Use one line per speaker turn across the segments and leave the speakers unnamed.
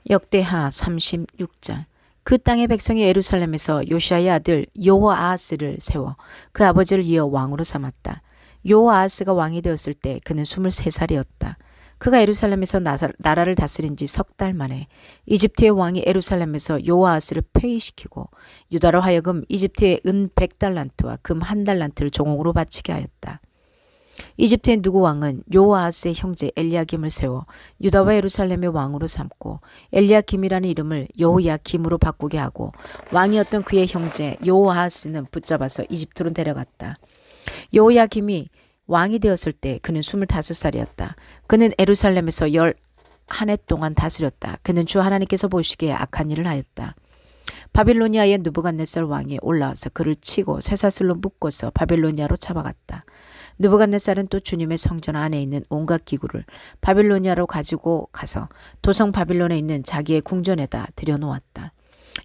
역대하 36장. 그 땅의 백성이 예루살렘에서 요시아의 아들 여호아하스를 세워 그 아버지를 이어 왕으로 삼았다. 여호아하스가 왕이 되었을 때 그는 23살이었다. 그가 예루살렘에서 나라를 다스린 지 석 달 만에 이집트의 왕이 예루살렘에서 여호아하스를 폐위시키고 유다로 하여금 이집트의 은 100달란트와 금 1달란트를 종옥으로 바치게 하였다. 이집트의 누구 왕은 여호아하스의 형제 엘리야김을 세워 유다와 예루살렘의 왕으로 삼고 엘리야김이라는 이름을 여호야김으로 바꾸게 하고 왕이었던 그의 형제 여호아하스는 붙잡아서 이집트로 데려갔다. 여호야김이 왕이 되었을 때 그는 25살이었다. 그는 예루살렘에서 11해 동안 다스렸다. 그는 주 하나님께서 보시기에 악한 일을 하였다. 바빌로니아의 느부갓네살 왕이 올라와서 그를 치고 쇠사슬로 묶어서 바빌로니아로 잡아갔다. 느부갓네살은 또 주님의 성전 안에 있는 온갖 기구를 바빌로니아로 가지고 가서 도성 바빌론에 있는 자기의 궁전에다 들여놓았다.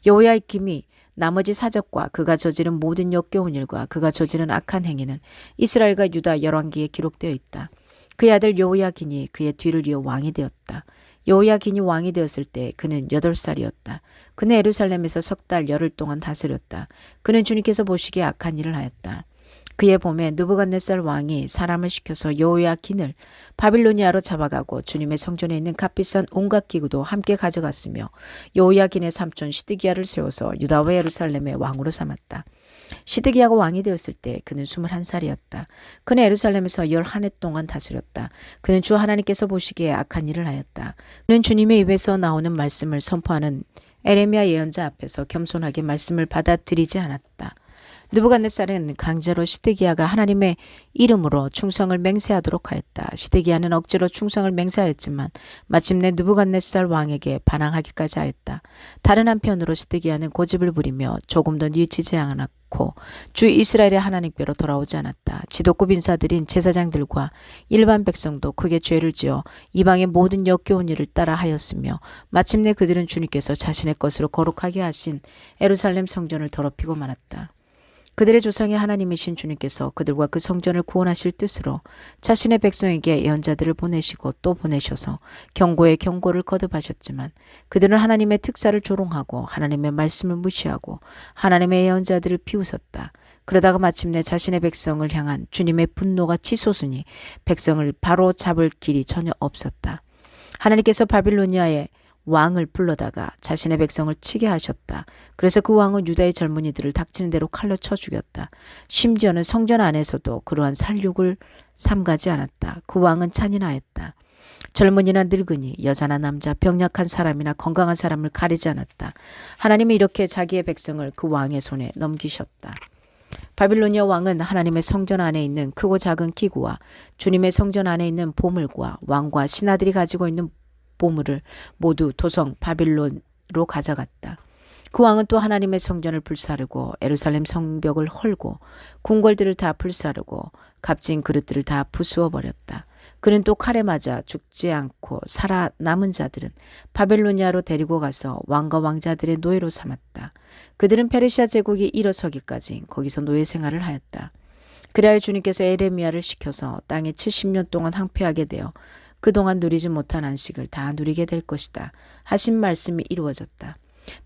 여호야김이 나머지 사적과 그가 저지른 모든 역겨운 일과 그가 저지른 악한 행위는 이스라엘과 유다 열왕기에 기록되어 있다. 그의 아들 여호야긴이 그의 뒤를 이어 왕이 되었다. 여호야긴이 왕이 되었을 때 그는 8살이었다. 그는 예루살렘에서 석 달 열흘 동안 다스렸다. 그는 주님께서 보시기에 악한 일을 하였다. 그의 봄에 느부갓네살 왕이 사람을 시켜서 여호야긴을 바빌로니아로 잡아가고 주님의 성전에 있는 값비싼 온갖 기구도 함께 가져갔으며 여호야긴의 삼촌 시드기야를 세워서 유다와 예루살렘의 왕으로 삼았다. 시드기야가 왕이 되었을 때 그는 21살이었다. 그는 예루살렘에서 11해 동안 다스렸다. 그는 주 하나님께서 보시기에 악한 일을 하였다. 그는 주님의 입에서 나오는 말씀을 선포하는 에레미야 예언자 앞에서 겸손하게 말씀을 받아들이지 않았다. 느부갓네살은 강제로 시드기야가 하나님의 이름으로 충성을 맹세하도록 하였다. 시드기야는 억지로 충성을 맹세하였지만 마침내 느부갓네살 왕에게 반항하기까지 하였다. 다른 한편으로 시드기야는 고집을 부리며 조금도 뉘치지 않았고 주 이스라엘의 하나님께로 돌아오지 않았다. 지도급 인사들인 제사장들과 일반 백성도 크게 죄를 지어 이방의 모든 역겨운 일을 따라 하였으며 마침내 그들은 주님께서 자신의 것으로 거룩하게 하신 예루살렘 성전을 더럽히고 말았다. 그들의 조상의 하나님이신 주님께서 그들과 그 성전을 구원하실 뜻으로 자신의 백성에게 예언자들을 보내시고 또 보내셔서 경고에 경고를 거듭하셨지만 그들은 하나님의 특사를 조롱하고 하나님의 말씀을 무시하고 하나님의 예언자들을 비웃었다. 그러다가 마침내 자신의 백성을 향한 주님의 분노가 치솟으니 백성을 바로 잡을 길이 전혀 없었다. 하나님께서 바빌로니아에 왕을 불러다가 자신의 백성을 치게 하셨다. 그래서 그 왕은 유다의 젊은이들을 닥치는 대로 칼로 쳐 죽였다. 심지어는 성전 안에서도 그러한 살육을 삼가지 않았다. 그 왕은 잔인하였다. 젊은이나 늙은이, 여자나 남자, 병약한 사람이나 건강한 사람을 가리지 않았다. 하나님은 이렇게 자기의 백성을 그 왕의 손에 넘기셨다. 바빌로니아 왕은 하나님의 성전 안에 있는 크고 작은 기구와 주님의 성전 안에 있는 보물과 왕과 신하들이 가지고 있는 보물을 모두 도성 바빌론으로 가져갔다. 그 왕은 또 하나님의 성전을 불사르고 예루살렘 성벽을 헐고 궁궐들을 다 불사르고 값진 그릇들을 다 부수어 버렸다. 그는 또 칼에 맞아 죽지 않고 살아남은 자들은 바빌로니아로 데리고 가서 왕과 왕자들의 노예로 삼았다. 그들은 페르시아 제국이 일어서기까지 거기서 노예 생활을 하였다. 그리하여 주님께서 에레미야를 시켜서 땅에 70년 동안 항폐하게 되어 그동안 누리지 못한 안식을 다 누리게 될 것이다 하신 말씀이 이루어졌다.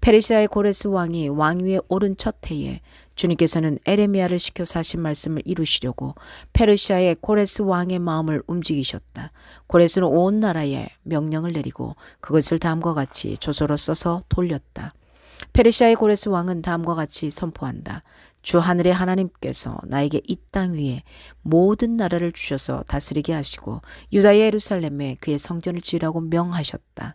페르시아의 고레스 왕이 왕위에 오른 첫 해에 주님께서는 에레미야를 시켜서 하신 말씀을 이루시려고 페르시아의 고레스 왕의 마음을 움직이셨다. 고레스는 온 나라에 명령을 내리고 그것을 다음과 같이 조서로 써서 돌렸다. 페르시아의 고레스 왕은 다음과 같이 선포한다. 주 하늘의 하나님께서 나에게 이 땅 위에 모든 나라를 주셔서 다스리게 하시고 유다의 예루살렘에 그의 성전을 지으라고 명하셨다.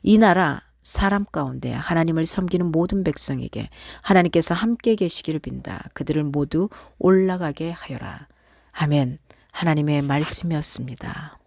이 나라 사람 가운데 하나님을 섬기는 모든 백성에게 하나님께서 함께 계시기를 빈다. 그들을 모두 올라가게 하여라. 아멘. 하나님의 말씀이었습니다.